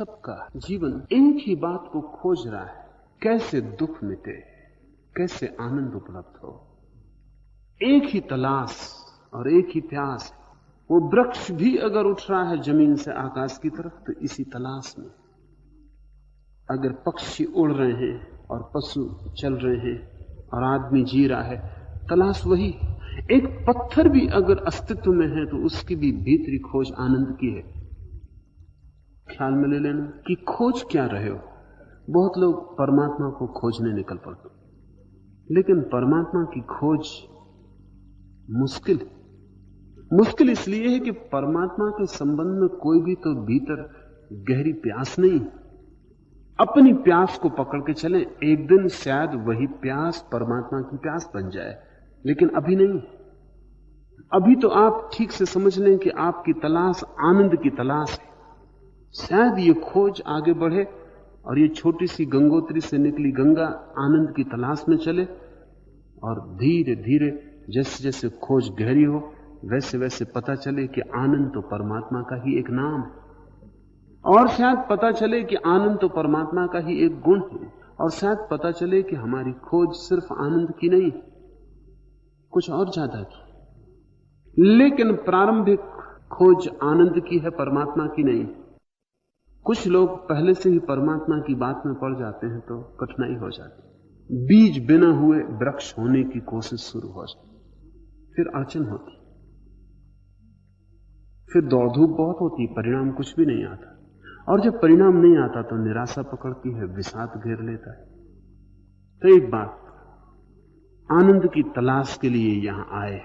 सबका जीवन एक ही बात को खोज रहा है, कैसे दुख मिटे, कैसे आनंद उपलब्ध हो। एक ही तलाश और एक ही प्यास। वो वृक्ष भी अगर उठ रहा है जमीन से आकाश की तरफ तो इसी तलाश में। अगर पक्षी उड़ रहे हैं और पशु चल रहे हैं और आदमी जी रहा है, तलाश वही। एक पत्थर भी अगर अस्तित्व में है तो उसकी भी भीतरी खोज आनंद की है। ख्याल में ले लेना कि खोज क्या रहे हो। बहुत लोग परमात्मा को खोजने निकल पड़ते, लेकिन परमात्मा की खोज मुश्किल है। मुश्किल इसलिए है कि परमात्मा के संबंध में कोई भी तो भीतर गहरी प्यास नहीं। अपनी प्यास को पकड़ के चलें, एक दिन शायद वही प्यास परमात्मा की प्यास बन जाए, लेकिन अभी नहीं। अभी तो आप ठीक से समझ लें कि आपकी तलाश आनंद की तलाश है। शायद ये खोज आगे बढ़े और ये छोटी सी गंगोत्री से निकली गंगा आनंद की तलाश में चले, और धीरे धीरे जैसे जैसे खोज गहरी हो वैसे वैसे पता चले कि आनंद तो परमात्मा का ही एक नाम है। और शायद पता चले कि आनंद तो परमात्मा का ही एक गुण है। और शायद पता चले कि हमारी खोज सिर्फ आनंद की नहीं, कुछ और ज्यादा की। लेकिन प्रारंभिक खोज आनंद की है, परमात्मा की नहीं। कुछ लोग पहले से ही परमात्मा की बात में पड़ जाते हैं तो कठिनाई हो जाती। बीज बिना हुए वृक्ष होने की कोशिश शुरू हो जाती, फिर अड़चन होती, फिर दौड़ धूप बहुत होती, परिणाम कुछ भी नहीं आता। और जब परिणाम नहीं आता तो निराशा पकड़ती है, विषाद घेर लेता है। तो एक बात, आनंद की तलाश के लिए यहां आए,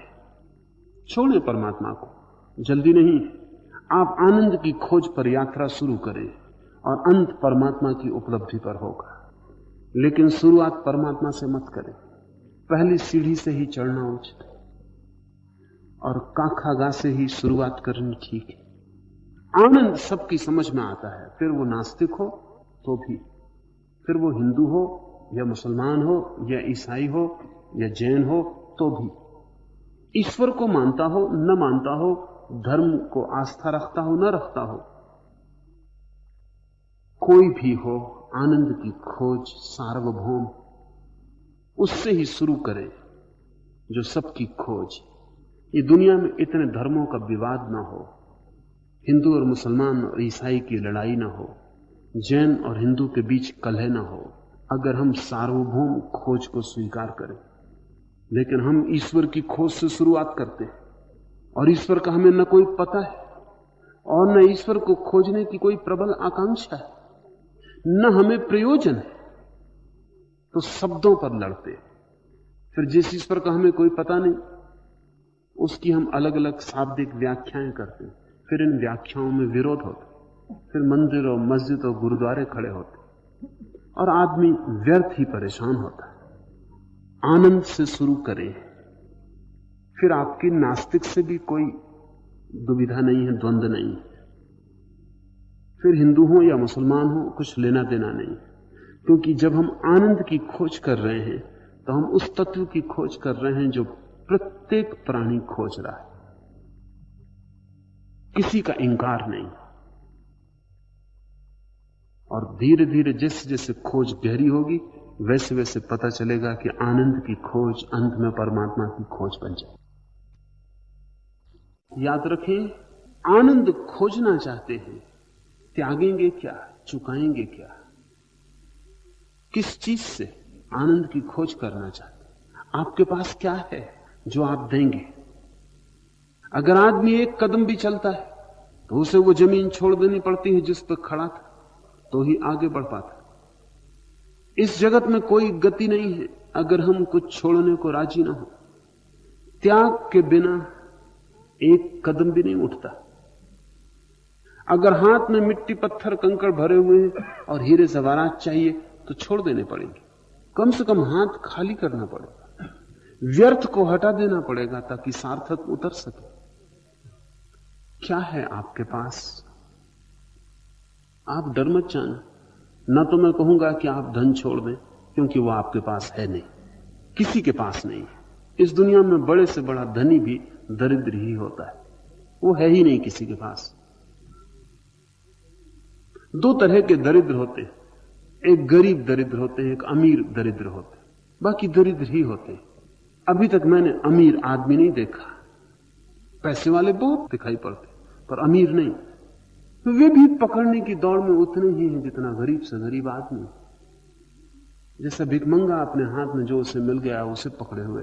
छोड़ें परमात्मा को, जल्दी नहीं। आप आनंद की खोज पर यात्रा शुरू करें और अंत परमात्मा की उपलब्धि पर होगा। लेकिन शुरुआत परमात्मा से मत करें। पहली सीढ़ी से ही चढ़ना उचित है और काखागा से ही शुरुआत करनी ठीक है। आनंद सबकी समझ में आता है, फिर वो नास्तिक हो तो भी, फिर वो हिंदू हो या मुसलमान हो या ईसाई हो या जैन हो तो भी, ईश्वर को मानता हो न मानता हो, धर्म को आस्था रखता हो न रखता हो, कोई भी हो, आनंद की खोज सार्वभौम, उससे ही शुरू करें जो सबकी खोज। ये दुनिया में इतने धर्मों का विवाद ना हो, हिंदू और मुसलमान और ईसाई की लड़ाई ना हो, जैन और हिंदू के बीच कलह ना हो, अगर हम सार्वभौम खोज को स्वीकार करें। लेकिन हम ईश्वर की खोज से शुरुआत करते हैं और ईश्वर का हमें न कोई पता है और न ईश्वर को खोजने की कोई प्रबल आकांक्षा है, न हमें प्रयोजन है, तो शब्दों पर लड़ते। फिर जिस ईश्वर का हमें कोई पता नहीं उसकी हम अलग अलग शाब्दिक व्याख्याएं करते हैं। फिर इन व्याख्याओं में विरोध होता, फिर मंदिर और मस्जिद और गुरुद्वारे खड़े होते और आदमी व्यर्थ ही परेशान होता है। आनंद से शुरू करें, फिर आपकी नास्तिक से भी कोई दुविधा नहीं है, द्वंद्व नहीं है। फिर हिंदू हो या मुसलमान हो, कुछ लेना देना नहीं, क्योंकि जब हम आनंद की खोज कर रहे हैं तो हम उस तत्व की खोज कर रहे हैं जो प्रत्येक प्राणी खोज रहा है। किसी का इंकार नहीं। और धीरे धीरे जैसे जैसे खोज गहरी होगी वैसे वैसे पता चलेगा कि आनंद की खोज अंत में परमात्मा की खोज बन जाए। याद रखें, आनंद खोजना चाहते हैं, त्यागेंगे क्या, चुकाएंगे क्या, किस चीज से आनंद की खोज करना चाहते हैं? आपके पास क्या है जो आप देंगे? अगर आदमी एक कदम भी चलता है तो उसे वो जमीन छोड़ देनी पड़ती है जिस पर खड़ा था, तो ही आगे बढ़ पाता। इस जगत में कोई गति नहीं है अगर हम कुछ छोड़ने को राजी ना हो। त्याग के बिना एक कदम भी नहीं उठता। अगर हाथ में मिट्टी पत्थर कंकड़ भरे हुए हैं और हीरे जवाहरात चाहिए तो छोड़ देने पड़ेंगे। कम से कम हाथ खाली करना पड़ेगा, व्यर्थ को हटा देना पड़ेगा ताकि सार्थक उतर सके। क्या है आपके पास? आप डर मत जाना। न तो मैं कहूंगा कि आप धन छोड़ दें, क्योंकि वो आपके पास है नहीं, किसी के पास नहीं है। इस दुनिया में बड़े से बड़ा धनी भी दरिद्र ही होता है, वो है ही नहीं किसी के पास। दो तरह के दरिद्र होते हैं, एक गरीब दरिद्र होते हैं, एक अमीर दरिद्र होते हैं। बाकी दरिद्र ही होते हैं। अभी तक मैंने अमीर आदमी नहीं देखा। पैसे वाले बहुत दिखाई पड़ते पर अमीर नहीं। तो वे भी पकड़ने की दौड़ में उतने ही हैं जितना गरीब से गरीब आदमी। जैसा भिखमंगा अपने हाथ में जो उसे मिल गया उसे पकड़े हुए,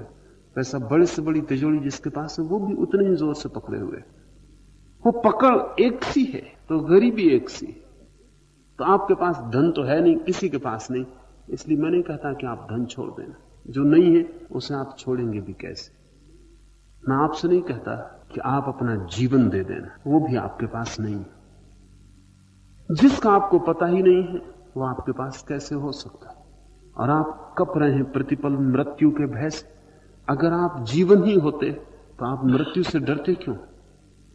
वैसा बड़े से बड़ी तिजोरी जिसके पास है वो भी उतने ही जोर से पकड़े हुए। वो पकड़ एक सी है तो गरीबी एक सी। तो आपके पास धन तो है नहीं, किसी के पास नहीं, इसलिए मैं नहीं कहता कि आप धन छोड़ देना। जो नहीं है उसे आप छोड़ेंगे भी कैसे। मैं आपसे नहीं कहता कि आप अपना जीवन दे देना, वो भी आपके पास नहीं है। जिसका आपको पता ही नहीं है वो आपके पास कैसे हो सकता है। और आप कप रहे हैं प्रतिपल मृत्यु के भय से। अगर आप जीवन ही होते तो आप मृत्यु से डरते क्यों?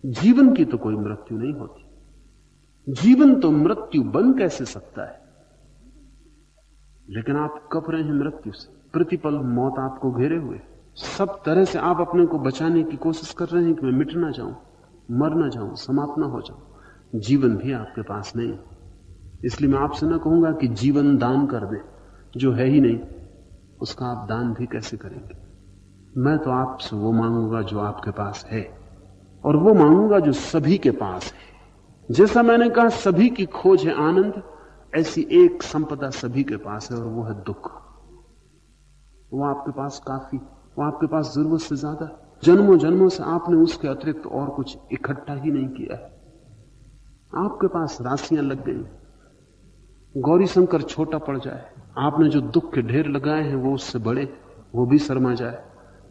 जीवन की तो कोई मृत्यु नहीं होती। जीवन तो मृत्यु बन कैसे सकता है? लेकिन आप कप रहे हैं मृत्यु से। प्रतिपल मौत आपको घेरे हुए। सब तरह से आप अपने को बचाने की कोशिश कर रहे हैं कि मैं मिट ना जाऊं, मर ना जाऊं, समाप्त ना हो जाऊं। जीवन भी आपके पास नहीं। इसलिए मैं आपसे ना कहूंगा कि जीवन दान कर दे, जो है ही नहीं उसका आप दान भी कैसे करेंगे। मैं तो आपसे वो मांगूंगा जो आपके पास है, और वो मांगूंगा जो सभी के पास है। जैसा मैंने कहा सभी की खोज है आनंद, ऐसी एक संपदा सभी के पास है और वो है दुख। वो आपके पास काफी, वो आपके पास जरूरत से ज्यादा। जन्मों जन्मों से आपने उसके अतिरिक्त और कुछ इकट्ठा ही नहीं किया है। आपके पास राशियां लग गई। गौरी शंकर छोटा पड़ जाए, आपने जो दुख के ढेर लगाए हैं वो उससे बड़े, वो भी शर्मा जाए,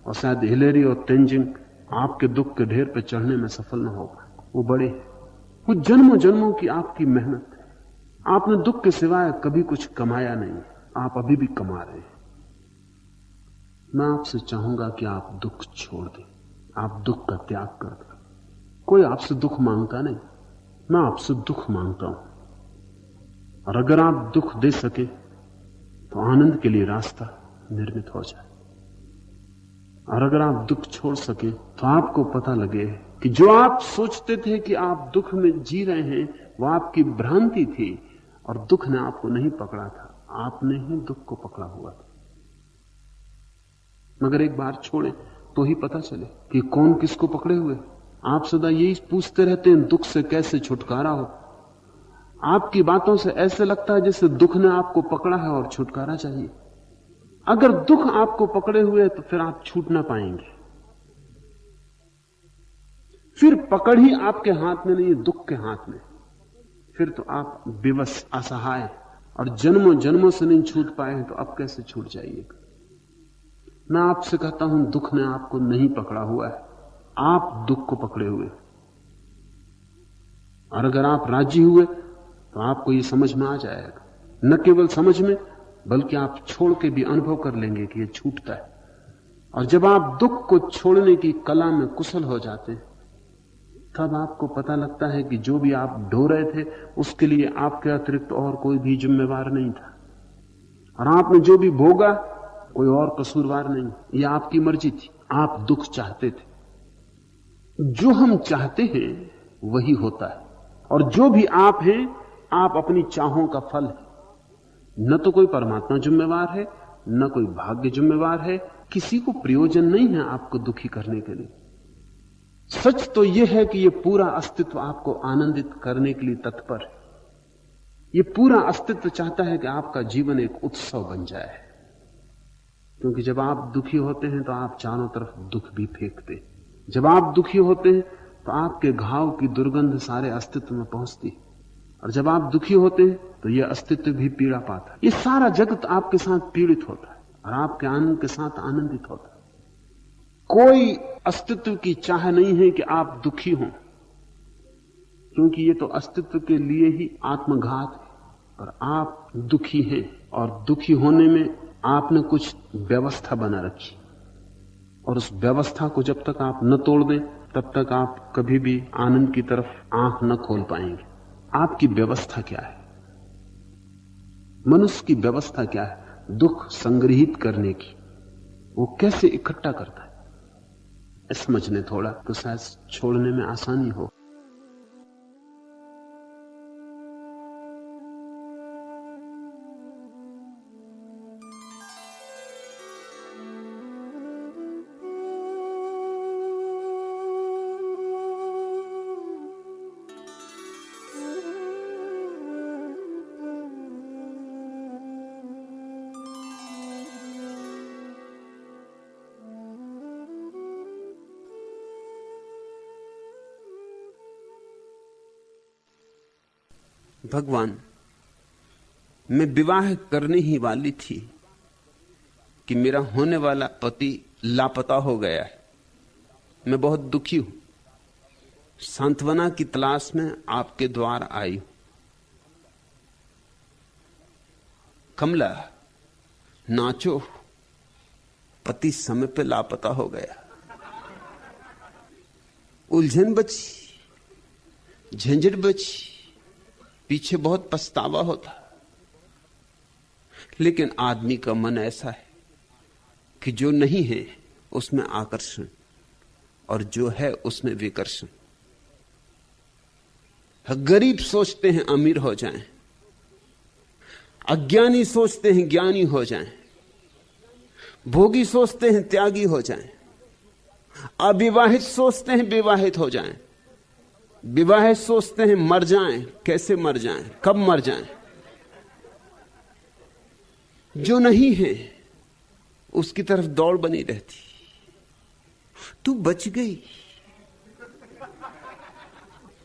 और शायद हिलेरी और तेंजिंग आपके दुख के ढेर पर चढ़ने में सफल न होगा, वो बड़े। वो जन्मों जन्मों की आपकी मेहनत है। आपने दुख के सिवाय कभी कुछ कमाया नहीं, आप अभी भी कमा रहे हैं। मैं आपसे चाहूंगा कि आप दुख छोड़ दें, आप दुख का त्याग कर दें। कोई आपसे दुख मांगता नहीं, मैं आपसे दुख मांगता हूं। और अगर आप दुख दे सके तो आनंद के लिए रास्ता निर्मित हो जाए। और अगर आप दुख छोड़ सके तो आपको पता लगे कि जो आप सोचते थे कि आप दुख में जी रहे हैं वो आपकी भ्रांति थी, और दुख ने आपको नहीं पकड़ा था, आपने ही दुख को पकड़ा हुआ था। मगर एक बार छोड़े तो ही पता चले कि कौन किसको पकड़े हुए। आप सदा यही पूछते रहते हैं दुख से कैसे छुटकारा हो। आपकी बातों से ऐसे लगता है जैसे दुख ने आपको पकड़ा है और छुटकारा चाहिए। अगर दुख आपको पकड़े हुए तो फिर आप छूट ना पाएंगे। फिर पकड़ ही आपके हाथ में नहीं, दुख के हाथ में। फिर तो आप विवश, असहाय, और जन्मों जन्मों से नहीं छूट पाए तो अब कैसे छूट जाइएगा। मैं आपसे कहता हूं दुख ने आपको नहीं पकड़ा हुआ है, आप दुख को पकड़े हुए। और अगर आप राजी हुए तो आपको यह समझ में आ जाएगा। न केवल समझ में, बल्कि आप छोड़ के भी अनुभव कर लेंगे कि यह छूटता है। और जब आप दुख को छोड़ने की कला में कुशल हो जाते हैं तब आपको पता लगता है कि जो भी आप ढो रहे थे उसके लिए आपके अतिरिक्त और कोई भी जिम्मेवार नहीं था, और आपने जो भी भोगा कोई और कसूरवार नहीं। यह आपकी मर्जी थी, आप दुख चाहते थे। जो हम चाहते हैं वही होता है, और जो भी आप हैं आप अपनी चाहों का फल है। न तो कोई परमात्मा जिम्मेवार है, न कोई भाग्य जिम्मेवार है, किसी को प्रयोजन नहीं है आपको दुखी करने के लिए। सच तो यह है कि यह पूरा अस्तित्व आपको आनंदित करने के लिए तत्पर है। यह पूरा अस्तित्व चाहता है कि आपका जीवन एक उत्सव बन जाए, क्योंकि जब आप दुखी होते हैं तो आप चारों तरफ दुख भी फेंकते हैं। जब आप दुखी होते हैं तो आपके घाव की दुर्गंध सारे अस्तित्व में पहुंचती है, और जब आप दुखी होते हैं तो यह अस्तित्व भी पीड़ा पाता है। यह सारा जगत आपके साथ पीड़ित होता है और आपके आनंद के साथ आनंदित होता है। कोई अस्तित्व की चाह नहीं है कि आप दुखी हों, क्योंकि यह तो अस्तित्व के लिए ही आत्मघात है। पर आप दुखी हैं, और दुखी होने में आपने कुछ व्यवस्था बना रखी, और उस व्यवस्था को जब तक आप न तोड़ दें तब तक आप कभी भी आनंद की तरफ आंख न खोल पाएंगे। आपकी व्यवस्था क्या है? मनुष्य की व्यवस्था क्या है? दुख संग्रहित करने की। वो कैसे इकट्ठा करता है समझ लें थोड़ा, तो शायद छोड़ने में आसानी हो। भगवान, मैं विवाह करने ही वाली थी कि मेरा होने वाला पति लापता हो गया है। मैं बहुत दुखी हूं। सांत्वना की तलाश में आपके द्वार आई हूं। कमला, नाचो, पति समय पे लापता हो गया। उलझन बची, झंझट बची, पीछे बहुत पछतावा होता। लेकिन आदमी का मन ऐसा है कि जो नहीं है उसमें आकर्षण और जो है उसमें विकर्षण। गरीब सोचते हैं अमीर हो जाएं, अज्ञानी सोचते हैं ज्ञानी हो जाएं, भोगी सोचते हैं त्यागी हो जाएं, अविवाहित सोचते हैं विवाहित हो जाएं, विवाहित सोचते हैं मर जाएं, कैसे मर जाएं, कब मर जाएं। जो नहीं है उसकी तरफ दौड़ बनी रहती। तू बच गई।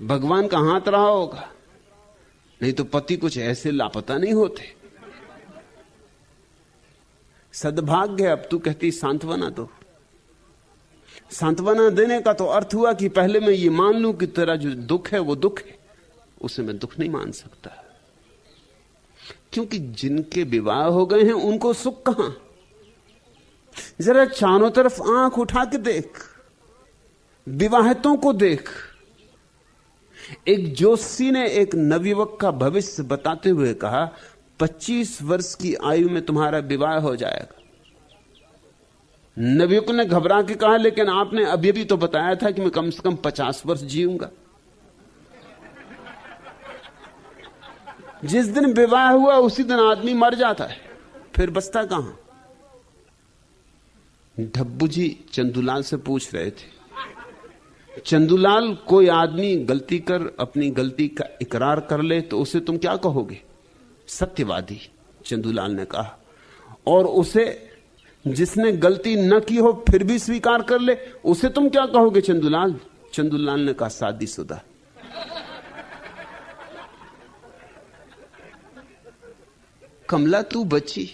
भगवान का हाथ रहा होगा, नहीं तो पति कुछ ऐसे लापता नहीं होते। सद्भाग्य। अब तू कहती सांत्वना दो। सांत्वना देने का तो अर्थ हुआ कि पहले मैं ये मान लूं कि तेरा जो दुख है वो दुख है। उसे मैं दुख नहीं मान सकता, क्योंकि जिनके विवाह हो गए हैं उनको सुख कहां। जरा चारों तरफ आंख उठा के देख, विवाहितों को देख। एक जोशी ने एक नवयुवक का भविष्य बताते हुए कहा, 25 वर्ष की आयु में तुम्हारा विवाह हो जाएगा। नवयुवक ने घबरा के कहा, लेकिन आपने अभी भी तो बताया था कि मैं कम से कम 50 वर्ष जीऊंगा। जिस दिन विवाह हुआ उसी दिन आदमी मर जाता है, फिर बचता कहां। ढब्बू जी चंदूलाल से पूछ रहे थे, चंदूलाल, कोई आदमी गलती कर अपनी गलती का इकरार कर ले तो उसे तुम क्या कहोगे? सत्यवादी, चंदूलाल ने कहा। और उसे जिसने गलती न की हो फिर भी स्वीकार कर ले, उसे तुम क्या कहोगे चंदूलाल? चंदूलाल ने कहा, शादीशुदा। कमला, तू बची,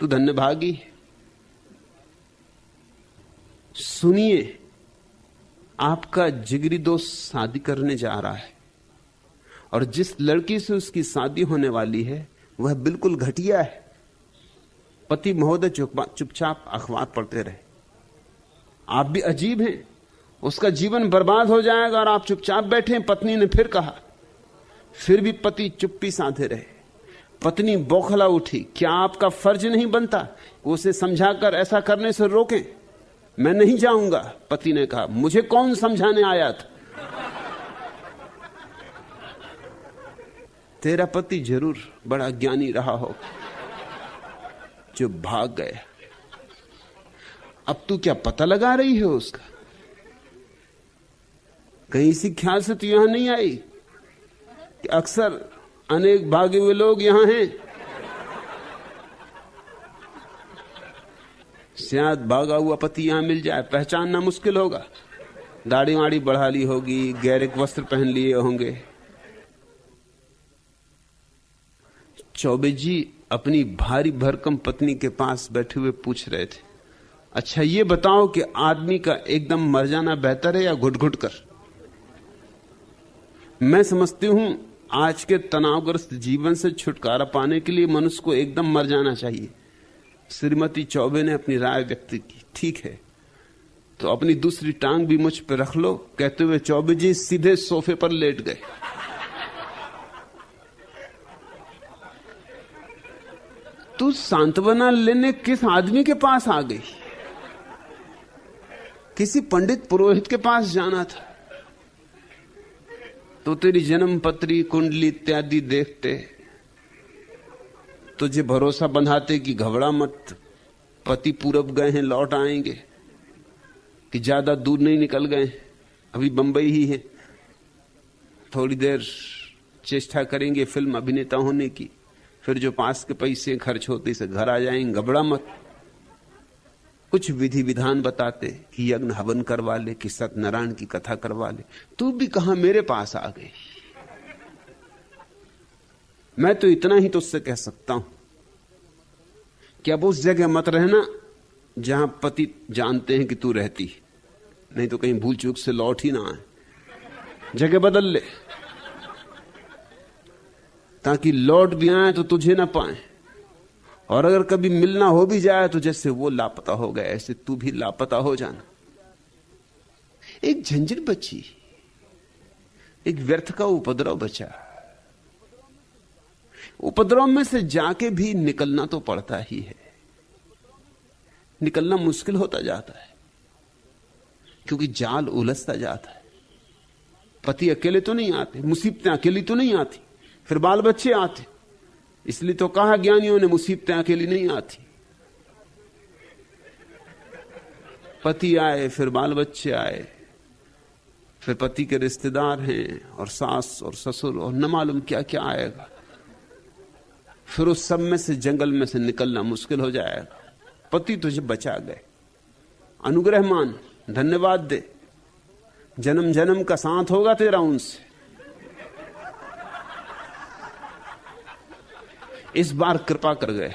तू धन्यभागी। सुनिए, आपका जिगरी दोस्त शादी करने जा रहा है और जिस लड़की से उसकी शादी होने वाली है वह बिल्कुल घटिया है। पति महोदय चुपचाप अखबार पढ़ते रहे। आप भी अजीब हैं, उसका जीवन बर्बाद हो जाएगा और आप चुपचाप बैठे। पत्नी ने फिर कहा, फिर भी पति चुप्पी साधे रहे। पत्नी बौखला उठी। क्या आपका फर्ज नहीं बनता उसे समझाकर ऐसा करने से रोकें? मैं नहीं जाऊंगा। पति ने कहा, मुझे कौन समझाने आया था? तेरा पति जरूर बड़ा ज्ञानी रहा हो जो भाग गया। अब तू क्या पता लगा रही है उसका? कहीं इसी ख्याल से तू यहां नहीं आई कि अक्सर अनेक भागे हुए लोग यहां हैं? शायद भागा हुआ पति यहां मिल जाए, पहचानना मुश्किल होगा। दाढ़ी वाड़ी बढ़ा ली होगी, गैरिक वस्त्र पहन लिए होंगे। चौबे जी अपनी भारी भरकम पत्नी के पास बैठे हुए पूछ रहे थे, अच्छा ये बताओ कि आदमी का एकदम मर जाना बेहतर है या घुट घुट कर? मैं समझती हूं आज के तनावग्रस्त जीवन से छुटकारा पाने के लिए मनुष्य को एकदम मर जाना चाहिए। श्रीमती चौबे ने अपनी राय व्यक्त की। ठीक है, तो अपनी दूसरी टांग भी मुझ पर रख लो, कहते हुए चौबे जी सीधे सोफे पर लेट गए। तू सांत्वना लेने किस आदमी के पास आ गई? किसी पंडित पुरोहित के पास जाना था तो तेरी जन्म पत्री, कुंडली इत्यादि देखते, तुझे भरोसा बंधाते कि घबरा मत, पति पूरब गए हैं, लौट आएंगे, कि ज्यादा दूर नहीं निकल गए, अभी बंबई ही है, थोड़ी देर चेष्टा करेंगे फिल्म अभिनेता होने की, फिर जो पास के पैसे खर्च होते से घर आ जाएंगे, घबरा मत। कुछ विधि विधान बताते कि यज्ञ हवन करवा ले, कि सत्यनारायण की कथा करवा ले। तू भी कहां मेरे पास आ गई। मैं तो इतना ही तुझसे कह सकता हूं कि अब उस जगह मत रहना जहां पति जानते हैं कि तू रहती, नहीं तो कहीं भूल चूक से लौट ही ना आए। जगह बदल ले ताकि लौट भी आए तो तुझे ना पाए, और अगर कभी मिलना हो भी जाए तो जैसे वो लापता हो गए ऐसे तू भी लापता हो जाना। एक झंझट बची, एक व्यर्थ का उपद्रव बचा। उपद्रव में से जाके भी निकलना तो पड़ता ही है। निकलना मुश्किल होता जाता है क्योंकि जाल उलझता जाता है। पति अकेले तो नहीं आते, मुसीबतें अकेली तो नहीं आती, फिर बाल बच्चे आते। इसलिए तो कहा ज्ञानियों ने मुसीबतें अकेली नहीं आती। पति आए, फिर बाल बच्चे आए, फिर पति के रिश्तेदार हैं और सास और ससुर और न मालूम क्या क्या आएगा। फिर उस सब में से, जंगल में से निकलना मुश्किल हो जाएगा। पति तुझे बचा गए, अनुग्रह मान, धन्यवाद दे, जन्म जन्म का साथ होगा तेरा उनसे। इस बार कृपा कर गए।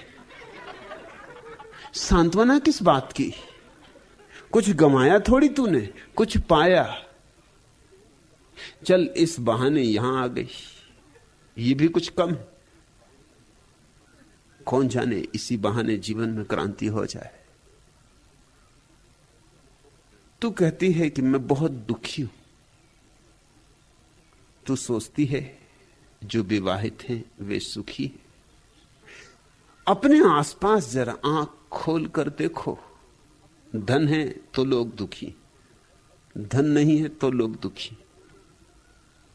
सांत्वना किस बात की? कुछ गंवाया थोड़ी तूने, कुछ पाया। चल इस बहाने यहां आ गई, ये भी कुछ कम है। कौन जाने इसी बहाने जीवन में क्रांति हो जाए। तू कहती है कि मैं बहुत दुखी हूं। तू सोचती है जो विवाहित हैं वे सुखी हैं। अपने आसपास जरा आंख खोल कर देखो। धन है तो लोग दुखी, धन नहीं है तो लोग दुखी।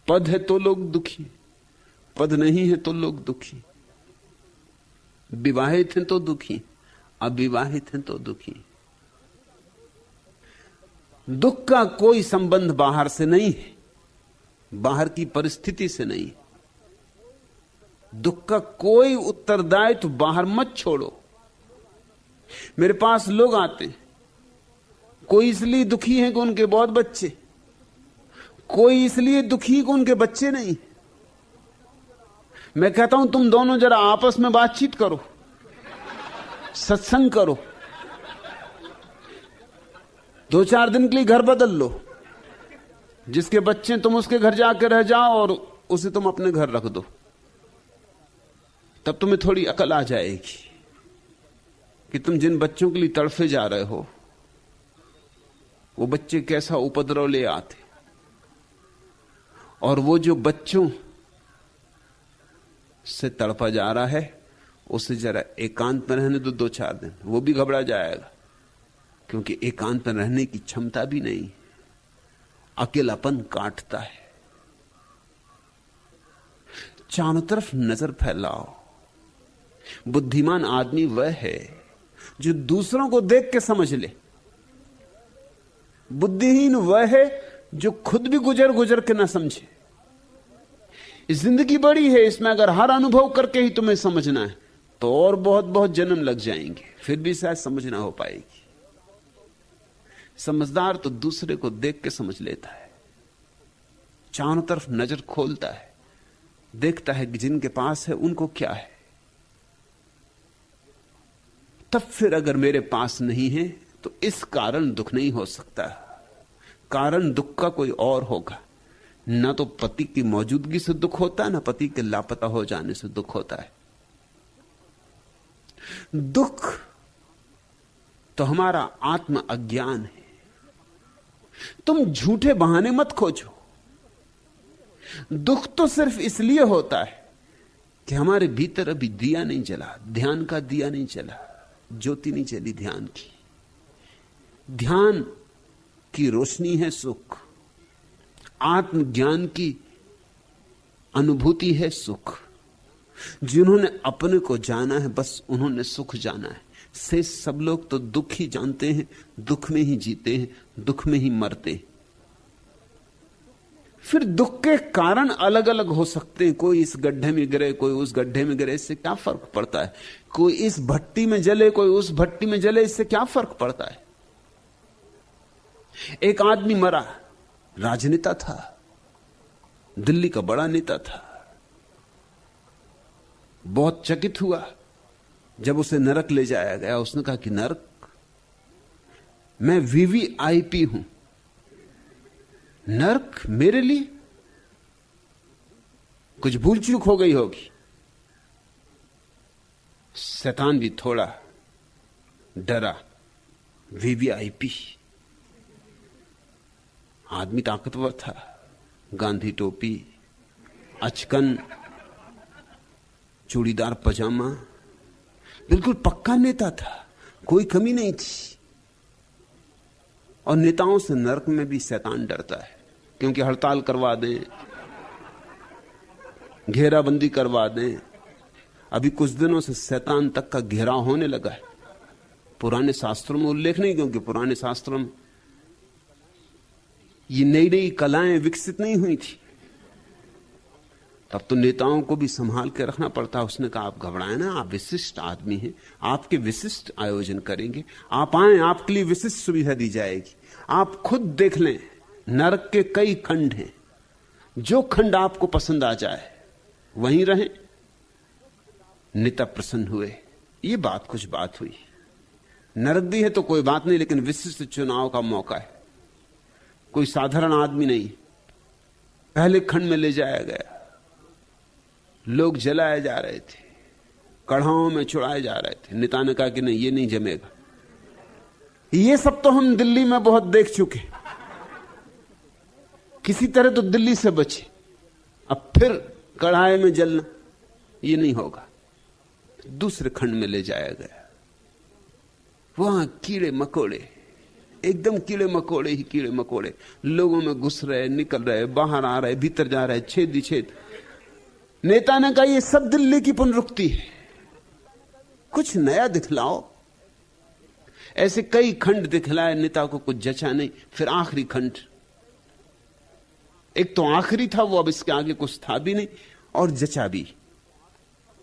पद है तो लोग दुखी, पद नहीं है तो लोग दुखी। विवाहित हैं तो दुखी, अविवाहित हैं तो दुखी। दुख का कोई संबंध बाहर से नहीं है, बाहर की परिस्थिति से नहीं। दुख का कोई उत्तरदायित्व बाहर मत छोड़ो। मेरे पास लोग आते हैं, कोई इसलिए दुखी है कि उनके बहुत बच्चे, कोई इसलिए दुखी कि उनके बच्चे नहीं। मैं कहता हूं तुम दोनों जरा आपस में बातचीत करो, सत्संग करो, 2-4 दिन के लिए घर बदल लो। जिसके बच्चे तुम उसके घर जाकर रह जाओ और उसे तुम अपने घर रख दो। तब तुम्हें थोड़ी अकल आ जाएगी कि तुम जिन बच्चों के लिए तड़फे जा रहे हो वो बच्चे कैसा उपद्रव ले आते। और वो जो बच्चों से तड़पा जा रहा है उसे जरा एकांत में रहने दो 2-4 दिन, वो भी घबरा जाएगा क्योंकि एकांत में रहने की क्षमता भी नहीं। अकेलापन काटता है। चारों तरफ नजर फैलाओ। बुद्धिमान आदमी वह है जो दूसरों को देख के समझ ले। बुद्धिहीन वह है जो खुद भी गुजर गुजर के ना समझे। जिंदगी बड़ी है, इसमें अगर हर अनुभव करके ही तुम्हें समझना है तो और बहुत बहुत जन्म लग जाएंगे, फिर भी शायद समझ ना हो पाएगी। समझदार तो दूसरे को देख के समझ लेता है, चारों तरफ नजर खोलता है, देखता है कि जिनके पास है उनको क्या है। तब फिर अगर मेरे पास नहीं है तो इस कारण दुख नहीं हो सकता। कारण दुख का कोई और होगा। ना तो पति की मौजूदगी से दुख होता है, ना पति के लापता हो जाने से दुख होता है। दुख तो हमारा आत्म अज्ञान है। तुम झूठे बहाने मत खोजो। दुख तो सिर्फ इसलिए होता है कि हमारे भीतर अभी दिया नहीं जला, ध्यान का दिया नहीं जला, ज्योति नहीं चली ध्यान की। ध्यान की रोशनी है सुख, आत्मज्ञान की अनुभूति है सुख। जिन्होंने अपने को जाना है बस उन्होंने सुख जाना है। से सब लोग तो दुख ही जानते हैं, दुख में ही जीते हैं, दुख में ही मरते हैं। फिर दुख के कारण अलग अलग हो सकते हैं। कोई इस गड्ढे में गिरे, कोई उस गड्ढे में गिरे, इससे क्या फर्क पड़ता है। कोई इस भट्टी में जले, कोई उस भट्टी में जले, इससे क्या फर्क पड़ता है। एक आदमी मरा, राजनेता था, दिल्ली का बड़ा नेता था, बहुत चकित हुआ जब उसे नरक ले जाया गया। उसने कहा कि नरक, मैं वीवीआईपी हूं, नरक मेरे लिए? कुछ भूल चूक हो गई होगी। शैतान भी थोड़ा डरा। वीवीआईपी, आदमी ताकतवर था, गांधी टोपी, अचकन, चूड़ीदार पजामा, बिल्कुल पक्का नेता था, कोई कमी नहीं थी। और नेताओं से नरक में भी शैतान डरता है, क्योंकि हड़ताल करवा दें, घेराबंदी करवा दें। अभी कुछ दिनों से शैतान तक का घेराव होने लगा है। पुराने शास्त्रों में उल्लेख नहीं, क्योंकि पुराने शास्त्रों में ये नई नई कलाएं विकसित नहीं हुई थी। तब तो नेताओं को भी संभाल के रखना पड़ता। उसने कहा, आप घबराएं ना, आप विशिष्ट आदमी हैं, आपके विशिष्ट आयोजन करेंगे, आप आए, आपके लिए विशिष्ट सुविधा दी जाएगी। आप खुद देख लें, नरक के कई खंड हैं, जो खंड आपको पसंद आ जाए वहीं रहें। नेता प्रसन्न हुए। ये बात कुछ बात हुई। नरक भी है तो कोई बात नहीं, लेकिन विशिष्ट चुनाव का मौका है, कोई साधारण आदमी नहीं। पहले खंड में ले जाया गया, लोग जलाए जा रहे थे, कढ़ाओं में चुड़ाए जा रहे थे। नेता ने कहा कि नहीं, ये नहीं जमेगा। ये सब तो हम दिल्ली में बहुत देख चुके, किसी तरह तो दिल्ली से बचे, अब फिर कढ़ाई में जलना, ये नहीं होगा। दूसरे खंड में ले जाया गया। वहां कीड़े मकोड़े, एकदम कीड़े मकोड़े ही कीड़े मकोड़े, लोगों में घुस रहे, निकल रहे, बाहर आ रहे, भीतर जा रहे, छेद ही छेद। नेता ने कहा, ये सब दिल्ली की पुनरुक्ति है, कुछ नया दिखलाओ। ऐसे कई खंड दिखलाए, नेता को कुछ जचा नहीं। फिर आखिरी खंड, एक तो आखिरी था वो, अब इसके आगे कुछ था भी नहीं और जचा भी।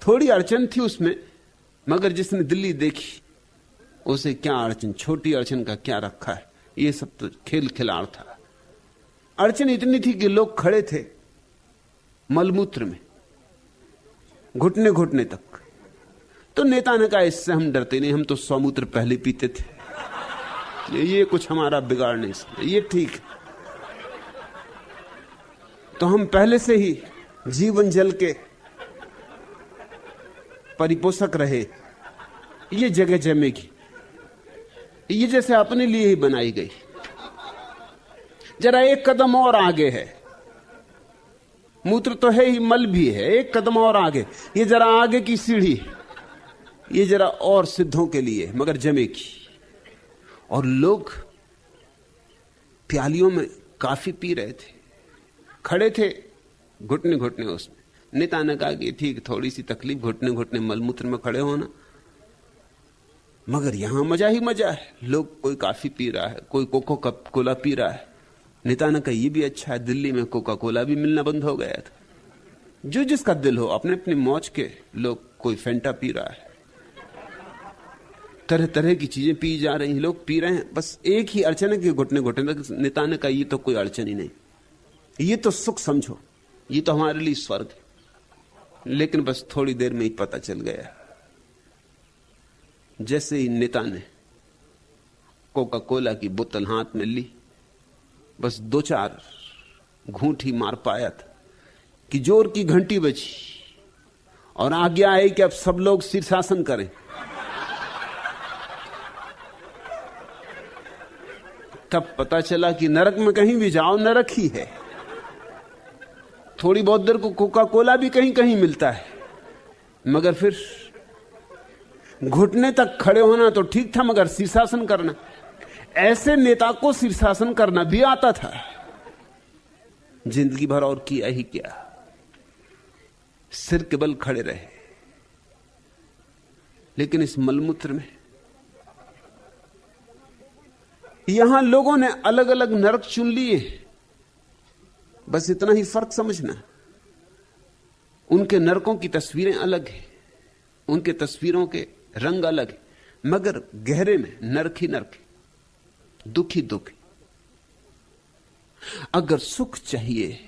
थोड़ी अड़चन थी उसमें, मगर जिसने दिल्ली देखी उसे क्या अड़चन, छोटी अड़चन का क्या रखा है, ये सब तो खेल खिलाड़ था। अड़चन इतनी थी कि लोग खड़े थे मलमूत्र में, घुटने घुटने तक। तो नेता ने कहा, इससे हम डरते नहीं, हम तो सौमूत्र पहले पीते थे, ये कुछ हमारा बिगाड़ नहीं सकता, ये ठीक है। तो हम पहले से ही जीवन जल के परिपोषक रहे, ये जगह जमेगी, ये जैसे अपने लिए ही बनाई गई। जरा एक कदम और आगे है, मूत्र तो है ही, मल भी है, एक कदम और आगे, ये जरा आगे की सीढ़ी, ये जरा और सिद्धों के लिए, मगर जमेगी। और लोग प्यालियों में काफी पी रहे थे, खड़े थे घुटने घुटने उसमें। नेता ने कहा कि ठीक, थोड़ी सी तकलीफ, घुटने घुटने मलमूत्र में खड़े होना, मगर यहां मजा ही मजा है। लोग, कोई काफी पी रहा है, कोई कोको कोला पी रहा है। नेता ने कहा, यह भी अच्छा है, दिल्ली में कोका कोला भी मिलना बंद हो गया था। जो जिसका दिल हो, अपने अपनी मौज के लोग, कोई फेंटा पी रहा है, तरह तरह की चीजें पी जा रही हैं, लोग पी रहे हैं। बस एक ही अड़चन है कि घुटने घुटने तक। नेता ने कहा, ये तो कोई अड़चन ही नहीं, ये तो सुख समझो, ये तो हमारे लिए स्वर्ग है। लेकिन बस थोड़ी देर में ही पता चल गया। जैसे ही नेता ने कोका कोला की बोतल हाथ में ली, बस 2-4 घूंट ही मार पाया था कि जोर की घंटी बजी और आज्ञा आई कि अब सब लोग शीर्षासन करें। तब पता चला कि नरक में कहीं भी जाओ, नरक ही है। थोड़ी बहुत देर को कोका कोला भी कहीं कहीं मिलता है, मगर फिर घुटने तक खड़े होना तो ठीक था, मगर शीर्षासन करना, ऐसे नेता को शीर्षासन करना भी आता था। जिंदगी भर और किया ही क्या, सिर के बल खड़े रहे। लेकिन इस मलमूत्र में यहां लोगों ने अलग अलग नरक चुन लिए, बस इतना ही फर्क समझना। उनके नरकों की तस्वीरें अलग हैं, उनके तस्वीरों के रंग अलग हैं, मगर गहरे में नरक ही नरक है, दुख ही दुख है। अगर सुख चाहिए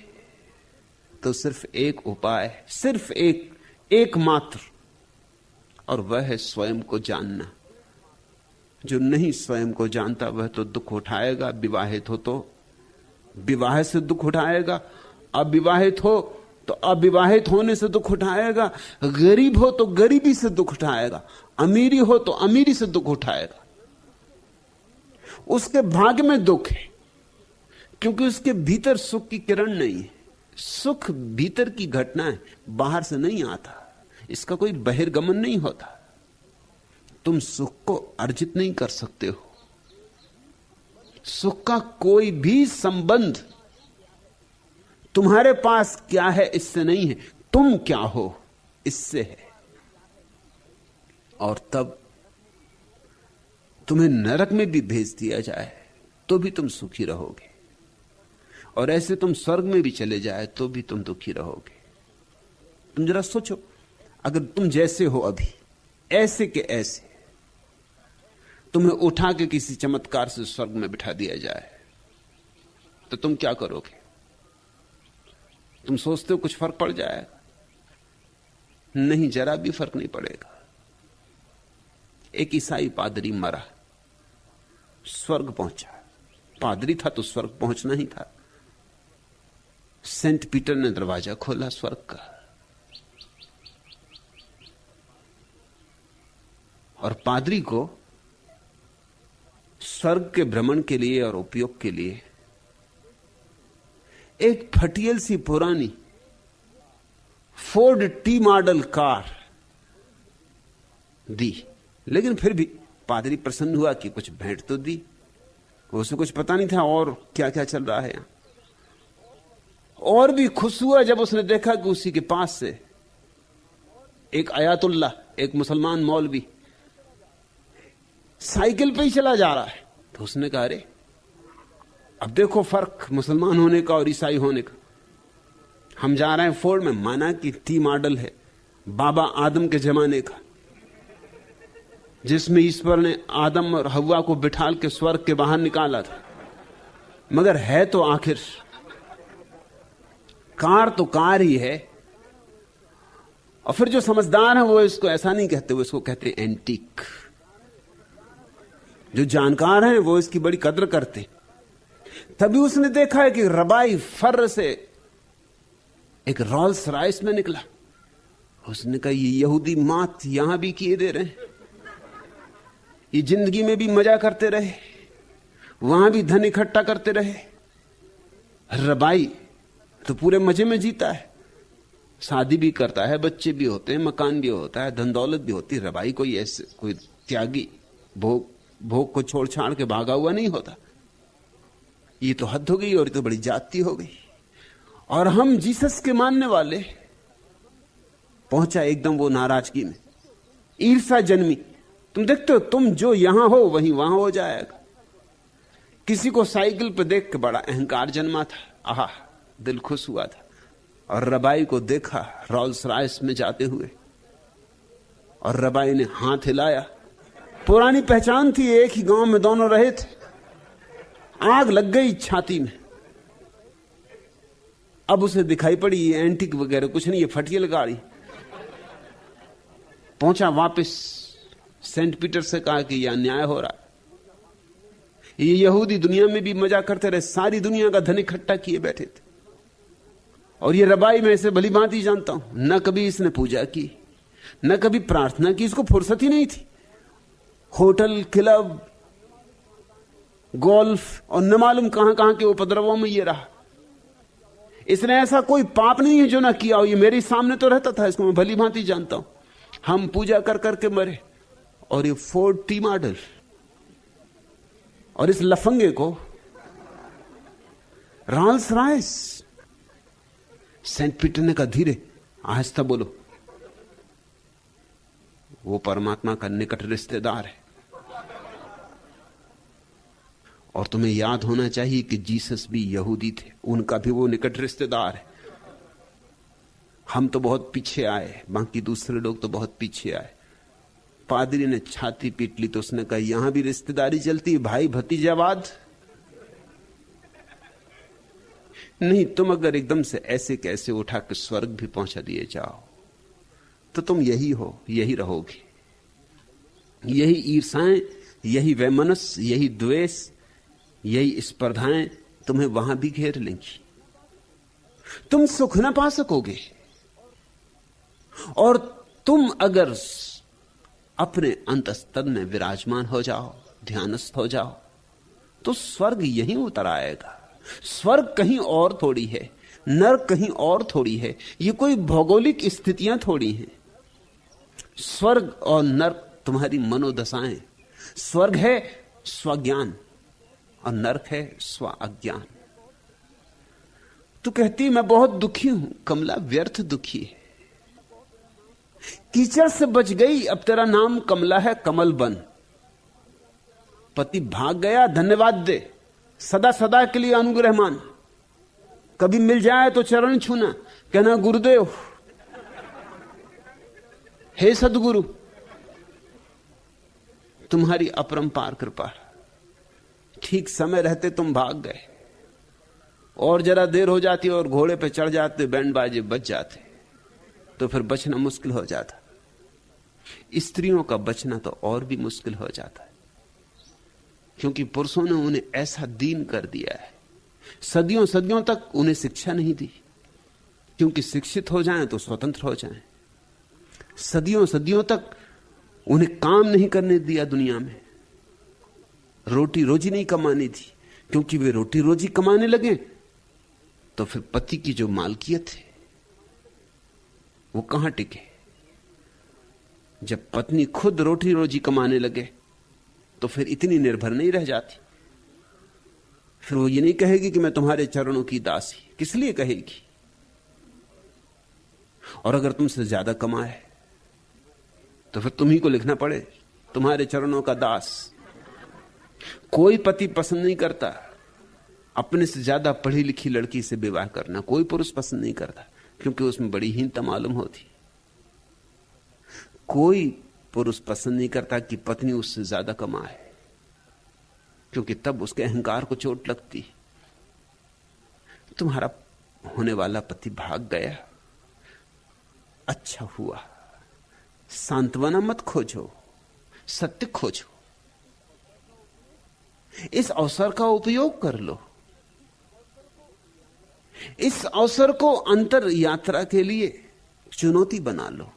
तो सिर्फ एक उपाय, सिर्फ एकमात्र और वह है स्वयं को जानना। जो नहीं स्वयं को जानता वह तो दुख उठाएगा, विवाहित हो तो विवाह से दुख उठाएगा, अविवाहित हो तो अविवाहित होने से दुख उठाएगा, गरीब हो तो गरीबी से दुख उठाएगा, अमीरी हो तो अमीरी से दुख उठाएगा। उसके भाग्य में दुख है, क्योंकि उसके भीतर सुख की किरण नहीं है। सुख भीतर की घटना है, बाहर से नहीं आता, इसका कोई बहिर्गमन नहीं होता। तुम सुख को अर्जित नहीं कर सकते हो। सुख का कोई भी संबंध तुम्हारे पास क्या है इससे नहीं है, तुम क्या हो इससे है। और तब तुम्हें नरक में भी भेज दिया जाए तो भी तुम सुखी रहोगे, और ऐसे तुम स्वर्ग में भी चले जाए तो भी तुम दुखी रहोगे। तुम जरा सोचो, अगर तुम जैसे हो अभी, ऐसे के ऐसे, तुम्हें उठा के किसी चमत्कार से स्वर्ग में बिठा दिया जाए तो तुम क्या करोगे? तुम सोचते हो कुछ फर्क पड़ जाएगा? नहीं, जरा भी फर्क नहीं पड़ेगा। एक ईसाई पादरी मरा, स्वर्ग पहुंचा। पादरी था तो स्वर्ग पहुंचना ही था। सेंट पीटर ने दरवाजा खोला स्वर्ग का, और पादरी को स्वर्ग के भ्रमण के लिए और उपयोग के लिए एक फटियल सी पुरानी फोर्ड टी मॉडल कार दी। लेकिन फिर भी पादरी प्रसन्न हुआ कि कुछ भेंट तो दी। उसे कुछ पता नहीं था और क्या क्या चल रहा है यहां। और भी खुश हुआ जब उसने देखा कि उसी के पास से एक अयातुल्ला, एक मुसलमान मौलवी साइकिल पे ही चला जा रहा है। तो उसने कहा, अरे अब देखो फर्क मुसलमान होने का और ईसाई होने का। हम जा रहे हैं फोर्ड में, माना कि टी मॉडल है बाबा आदम के जमाने का, जिसमें ईश्वर ने आदम और हव्वा को बिठाल के स्वर्ग के बाहर निकाला था, मगर है तो आखिर कार तो कार ही है। और फिर जो समझदार है वो इसको ऐसा नहीं कहते, वो इसको कहते एंटीक। जो जानकार हैं वो इसकी बड़ी कद्र करते। तभी उसने देखा है कि रबाई फर्र से एक रोल्स रॉयस में निकला। उसने कहा, ये यहूदी मात यहां भी किए दे रहे हैं, ये जिंदगी में भी मजा करते रहे, वहां भी धन इकट्ठा करते रहे। रबाई तो पूरे मजे में जीता है, शादी भी करता है, बच्चे भी होते हैं, मकान भी होता है, धन दौलत भी होती है। रबाई कोई ऐसे कोई त्यागी भोग को छोड़ छाड़ के भागा हुआ नहीं होता। ये तो हद हो गई और ये तो बड़ी जाति हो गई। और हम जीसस के मानने वाले पहुंचा एकदम वो नाराजगी में, ईर्ष्या जन्मी। तुम देखते हो, तुम जो यहां हो वहीं वहां हो जाएगा। किसी को साइकिल पे देख के बड़ा अहंकार जन्मा था, आहा दिल खुश हुआ था। और रबाई को देखा रोल्स रॉयस में जाते हुए, और रबाई ने हाथ हिलाया। पुरानी पहचान थी, एक ही गांव में दोनों रहे थे। आग लग गई छाती में। अब उसे दिखाई पड़ी ये एंटीक वगैरह कुछ नहीं, ये फटियल गाड़ी। पहुंचा वापस, सेंट पीटर से कहा कि यह अन्याय हो रहा है। ये यहूदी दुनिया में भी मजा करते रहे, सारी दुनिया का धन इकट्ठा किए बैठे थे। और ये रबाई मैं इसे भली भांति जानता हूं, न कभी इसने पूजा की, न कभी प्रार्थना की, इसको फुर्सत ही नहीं थी। होटल, क्लब, गोल्फ और न मालूम कहां कहां के उपद्रवों में ये रहा। इसने ऐसा कोई पाप नहीं है जो ना किया हो। ये मेरे सामने तो रहता था, इसको मैं भली भांति जानता हूं। हम पूजा कर करके मरे, और ये फोर्ड टी मॉडल, और इस लफंगे को रोल्स रॉयस। सेंट पीटर ने कहा, धीरे आहिस्ता बोलो, वो परमात्मा का निकट रिश्तेदार है। और तुम्हें याद होना चाहिए कि जीसस भी यहूदी थे, उनका भी वो निकट रिश्तेदार है। हम तो बहुत पीछे आए, बाकी दूसरे लोग तो बहुत पीछे आए। पादरी ने छाती पीट ली तो उसने कहा, यहां भी रिश्तेदारी चलती है, भाई भतीजावाद नहीं। तुम अगर एकदम से ऐसे कैसे उठा के स्वर्ग भी पहुंचा दिए जाओ तो तुम यही हो, यही रहोगे। यही ईर्षाएं, यही वैमनस्य, यही द्वेष, यही स्पर्धाएं तुम्हें वहां भी घेर लेंगी। तुम सुख न पा सकोगे। और तुम अगर अपने अंतस्तन में विराजमान हो जाओ, ध्यानस्थ हो जाओ, तो स्वर्ग यहीं उतर आएगा। स्वर्ग कहीं और थोड़ी है, नरक कहीं और थोड़ी है। ये कोई भौगोलिक स्थितियां थोड़ी हैं। स्वर्ग और नरक तुम्हारी मनोदशाएं। स्वर्ग है स्वज्ञान और नरक है स्व अज्ञान। तू कहती मैं बहुत दुखी हूं। कमला व्यर्थ दुखी है। कीचड़ से बच गई, अब तेरा नाम कमला है, कमल बन। पति भाग गया, धन्यवाद दे, सदा सदा के लिए अनुग्रह मान। कभी मिल जाए तो चरण छूना, कहना गुरुदेव, हे सदगुरु, तुम्हारी अपरंपार कृपा। ठीक समय रहते तुम भाग गए, और जरा देर हो जाती और घोड़े पे चढ़ जाते, बैंड बाजे बच जाते, तो फिर बचना मुश्किल हो जाता। स्त्रियों का बचना तो और भी मुश्किल हो जाता है, क्योंकि पुरुषों ने उन्हें ऐसा दीन कर दिया है। सदियों सदियों तक उन्हें शिक्षा नहीं दी, क्योंकि शिक्षित हो जाएं तो स्वतंत्र हो जाएं। सदियों सदियों तक उन्हें काम नहीं करने दिया दुनिया में, रोटी रोजी नहीं कमानी थी, क्योंकि वे रोटी रोजी कमाने लगे तो फिर पति की जो मालकियत है वो कहां टिके। जब पत्नी खुद रोटी रोजी कमाने लगे तो फिर इतनी निर्भर नहीं रह जाती। फिर वो ये नहीं कहेगी कि मैं तुम्हारे चरणों की दासी, किस लिए कहेगी। और अगर तुमसे ज्यादा कमाए तो फिर तुम्ही को लिखना पड़े तुम्हारे चरणों का दास। कोई पति पसंद नहीं करता अपने से ज्यादा पढ़ी लिखी लड़की से विवाह करना। कोई पुरुष पसंद नहीं करता, क्योंकि उसमें बड़ी हीनता मालूम होती। कोई पुरुष पसंद नहीं करता कि पत्नी उससे ज्यादा कमाए, क्योंकि तब उसके अहंकार को चोट लगती। तुम्हारा होने वाला पति भाग गया, अच्छा हुआ। सांत्वना मत खोजो, सत्य खोजो। इस अवसर का उपयोग कर लो। इस अवसर को अंतर यात्रा के लिए चुनौती बना लो।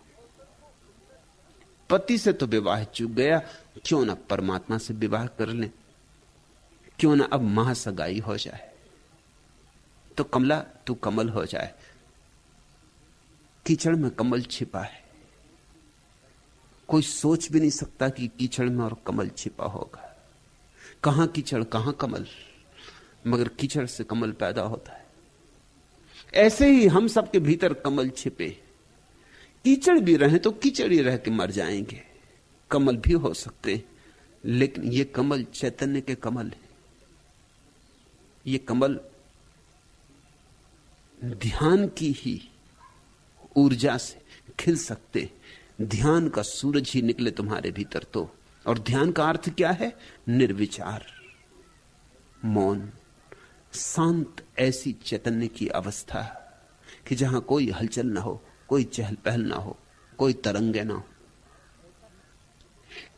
पति से तो विवाह चूक गया, क्यों ना परमात्मा से विवाह कर लें, क्यों ना अब महासगाई हो जाए। तो कमला तू कमल हो जाए। कीचड़ में कमल छिपा है, कोई सोच भी नहीं सकता कि कीचड़ में और कमल छिपा होगा। कहां कीचड़ कहां कमल, मगर कीचड़ से कमल पैदा होता है। ऐसे ही हम सबके भीतर कमल छिपे। कीचड़ भी रहे तो कीचड़ ही रह के मर जाएंगे, कमल भी हो सकते, लेकिन ये कमल चैतन्य के कमल है। ये कमल ध्यान की ही ऊर्जा से खिल सकते। ध्यान का सूरज ही निकले तुम्हारे भीतर तो। और ध्यान का अर्थ क्या है? निर्विचार, मौन, शांत, ऐसी चैतन्य की अवस्था कि जहां कोई हलचल ना हो, कोई चहल पहल ना हो, कोई तरंगे ना हो।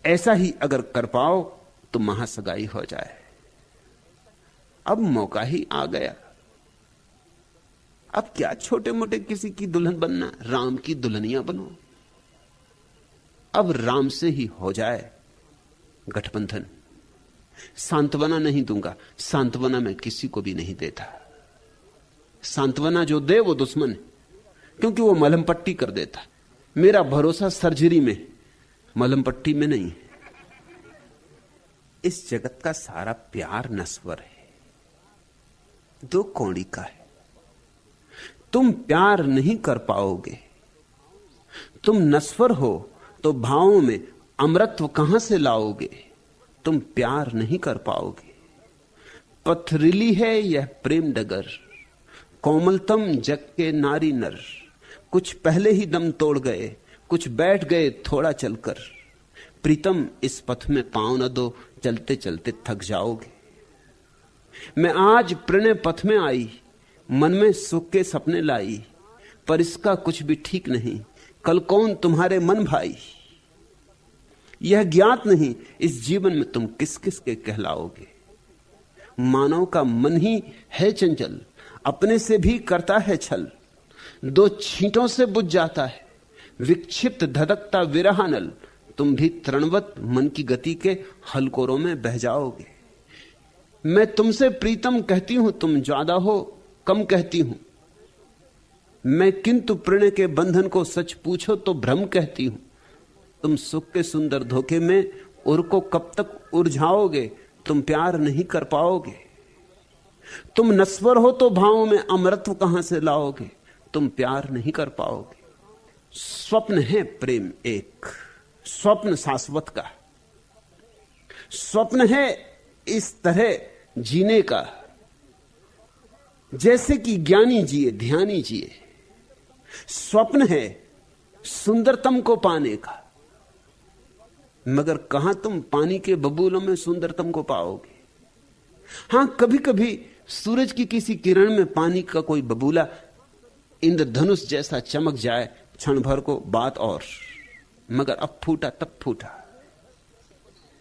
ऐसा ही अगर कर पाओ तो महासगाई हो जाए। अब मौका ही आ गया। अब क्या छोटे मोटे किसी की दुल्हन बनना, राम की दुल्हनिया बनो। अब राम से ही हो जाए गठबंधन। सांत्वना नहीं दूंगा, सांत्वना मैं किसी को भी नहीं देता। सांत्वना जो दे वो दुश्मन है, क्योंकि वो मलहम पट्टी कर देता। मेरा भरोसा सर्जरी में, मलहम पट्टी में नहीं। इस जगत का सारा प्यार नश्वर है, दो कौड़ी का है। तुम प्यार नहीं कर पाओगे। तुम नश्वर हो तो भावों में अमरत्व कहां से लाओगे? तुम प्यार नहीं कर पाओगे। पथरीली है यह प्रेम डगर, कोमलतम जग के नारी नर। कुछ पहले ही दम तोड़ गए, कुछ बैठ गए थोड़ा चलकर। प्रीतम इस पथ में पांव न दो, चलते चलते थक जाओगे। मैं आज प्रणय पथ में आई, मन में सुख के सपने लाई। पर इसका कुछ भी ठीक नहीं, कल कौन तुम्हारे मन भाई। यह ज्ञात नहीं इस जीवन में तुम किस किस के कहलाओगे। मानव का मन ही है चंचल, अपने से भी करता है छल, दो छींटों से बुझ जाता है विक्षिप्त धधकता विरहानल। तुम भी तृणवत मन की गति के हलकोरों में बह जाओगे। मैं तुमसे प्रीतम कहती हूं, तुम ज्यादा हो कम कहती हूं। मैं किंतु प्रणय के बंधन को सच पूछो तो भ्रम कहती हूं। तुम सुख के सुंदर धोखे में उर को कब तक उलझाओगे, तुम प्यार नहीं कर पाओगे। तुम नश्वर हो तो भावों में अमरत्व कहां से लाओगे, तुम प्यार नहीं कर पाओगे। स्वप्न है प्रेम एक, स्वप्न शाश्वत का, स्वप्न है इस तरह जीने का जैसे कि ज्ञानी जिए ध्यानी जिए। स्वप्न है सुंदरतम को पाने का, मगर कहां तुम पानी के बबूलों में सुंदरतम को पाओगे। हां, कभी कभी सूरज की किसी किरण में पानी का कोई बबूला इंद्रधनुष जैसा चमक जाए क्षण भर को, बात और, मगर अब फूटा तब फूटा।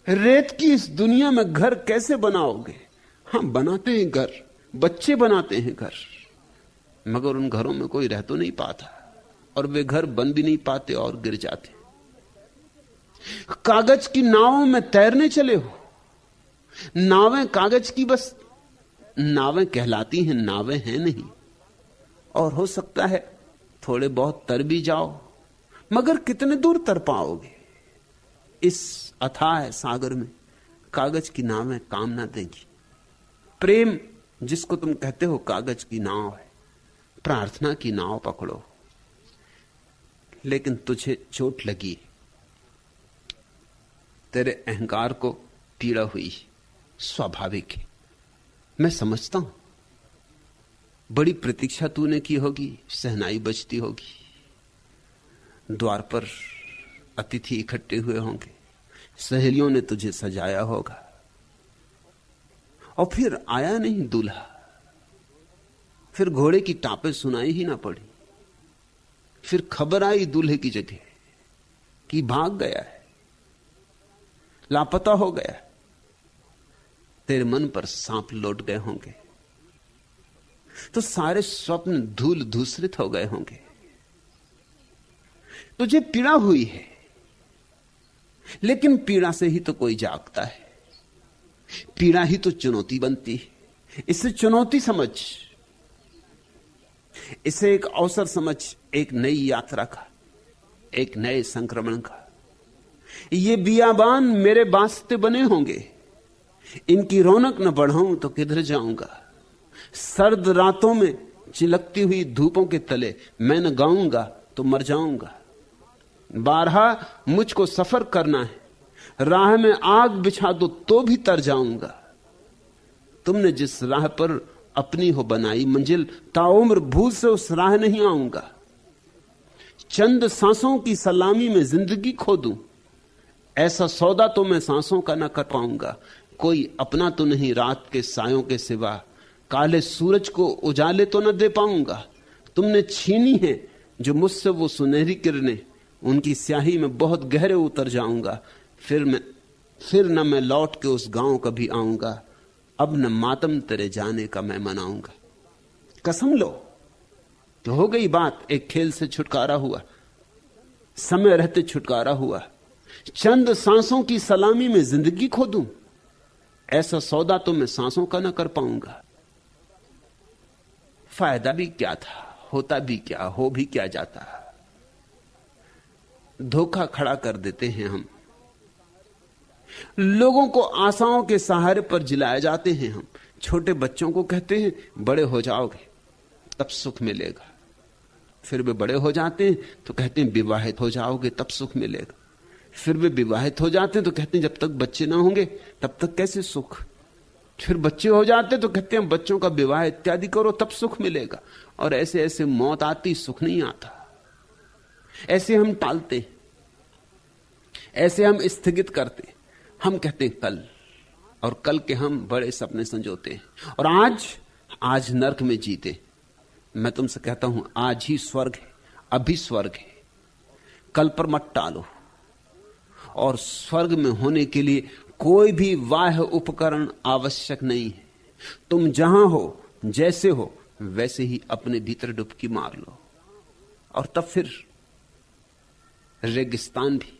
रेत की इस दुनिया में घर कैसे बनाओगे। हां, बनाते हैं घर, बच्चे बनाते हैं घर, मगर उन घरों में कोई रह तो नहीं पाता, और वे घर बन भी नहीं पाते और गिर जाते। कागज की नावों में तैरने चले हो, नावें कागज की बस नावें कहलाती हैं, नावें हैं नहीं। और हो सकता है थोड़े बहुत तर भी जाओ, मगर कितने दूर तर पाओगे। इस अथाह सागर में कागज की नावें काम ना देंगी। प्रेम जिसको तुम कहते हो कागज की नाव है, प्रार्थना की नाव पकड़ो। लेकिन तुझे चोट लगी, तेरे अहंकार को पीड़ा हुई, स्वाभाविक है, मैं समझता हूं। बड़ी प्रतीक्षा तूने की होगी, सहनाई बजती होगी, द्वार पर अतिथि इकट्ठे हुए होंगे, सहेलियों ने तुझे सजाया होगा, और फिर आया नहीं दूल्हा। फिर घोड़े की टापें सुनाई ही ना पड़ी, फिर खबर आई दूल्हे की जगह कि भाग गया है, लापता हो गया। तेरे मन पर सांप लौट गए होंगे, तो सारे स्वप्न धूल धूसरित हो गए होंगे। तुझे पीड़ा हुई है, लेकिन पीड़ा से ही तो कोई जागता है, पीड़ा ही तो चुनौती बनती है। इसे चुनौती समझ, इसे एक अवसर समझ, एक नई यात्रा का, एक नए संक्रमण का। ये बियाबान मेरे वास्ते बने होंगे, इनकी रौनक न बढ़ाऊं तो किधर जाऊंगा। सर्द रातों में चिलकती हुई धूपों के तले मैं न गाऊंगा तो मर जाऊंगा। बारहा मुझको सफर करना है, राह में आग बिछा दो तो भी तर जाऊंगा। तुमने जिस राह पर अपनी हो बनाई मंजिल, ताउम्र भूल से उस राह नहीं आऊंगा। चंद सांसों की सलामी में जिंदगी खो दूं, ऐसा सौदा तो मैं सांसों का न कर पाऊंगा। कोई अपना तो नहीं रात के सायों के सिवा, काले सूरज को उजाले तो न दे पाऊंगा। तुमने छीनी है जो मुझसे वो सुनहरी किरणें, उनकी स्याही में बहुत गहरे उतर जाऊंगा। फिर न मैं लौट के उस गांव कभी आऊंगा। अब न मातम तेरे जाने का मैं मनाऊंगा। कसम लो तो हो गई बात, एक खेल से छुटकारा हुआ, समय रहते छुटकारा हुआ। चंद सांसों की सलामी में जिंदगी खो दूं, ऐसा सौदा तो मैं सांसों का ना कर पाऊंगा। फायदा भी क्या था, होता भी क्या, हो भी क्या जाता। धोखा खड़ा कर देते हैं हम लोगों को, आशाओं के सहारे पर जिलाए जाते हैं हम। छोटे बच्चों को कहते हैं बड़े हो जाओगे तब सुख मिलेगा, फिर वे बड़े हो जाते हैं तो कहते हैं विवाहित हो जाओगे तब सुख मिलेगा। फिर वे विवाहित हो जाते हैं तो कहते हैं जब तक बच्चे ना होंगे तब तक कैसे सुख। फिर बच्चे हो जाते तो कहते हैं बच्चों का विवाह इत्यादि करो तब सुख मिलेगा। और ऐसे ऐसे मौत आती, सुख नहीं आता। ऐसे हम टालते, ऐसे हम स्थगित करते। हम कहते हैं कल, और कल के हम बड़े सपने संजोते हैं। और आज नरक में जीते। मैं तुमसे कहता हूं आज ही स्वर्ग है, अभी स्वर्ग है। कल पर मत टालो। और स्वर्ग में होने के लिए कोई भी बाह्य उपकरण आवश्यक नहीं है। तुम जहां हो, जैसे हो, वैसे ही अपने भीतर डुबकी मार लो, और तब फिर रेगिस्तान भी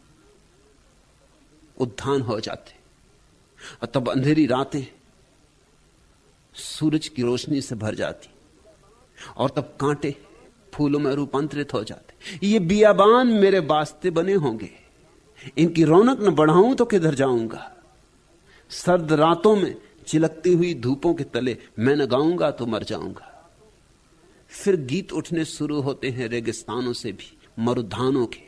उद्यान हो जाते, और तब अंधेरी रातें सूरज की रोशनी से भर जाती, और तब कांटे फूलों में रूपांतरित हो जाते। ये बियाबान मेरे वास्ते बने होंगे, इनकी रौनक न बढ़ाऊं तो किधर जाऊंगा। सर्द रातों में चिलकती हुई धूपों के तले मैं न गाऊंगा तो मर जाऊंगा। फिर गीत उठने शुरू होते हैं रेगिस्तानों से भी, मरुधानों के,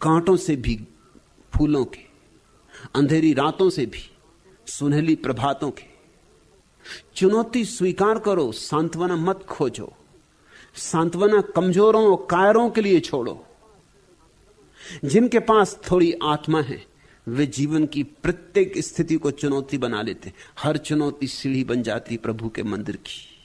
कांटों से भी, फूलों के, अंधेरी रातों से भी, सुनहली प्रभातों के। चुनौती स्वीकार करो, सांत्वना मत खोजो। सांत्वना कमजोरों और कायरों के लिए छोड़ो। जिनके पास थोड़ी आत्मा है वे जीवन की प्रत्येक स्थिति को चुनौती बना लेते। हर चुनौती सीढ़ी बन जाती प्रभु के मंदिर की।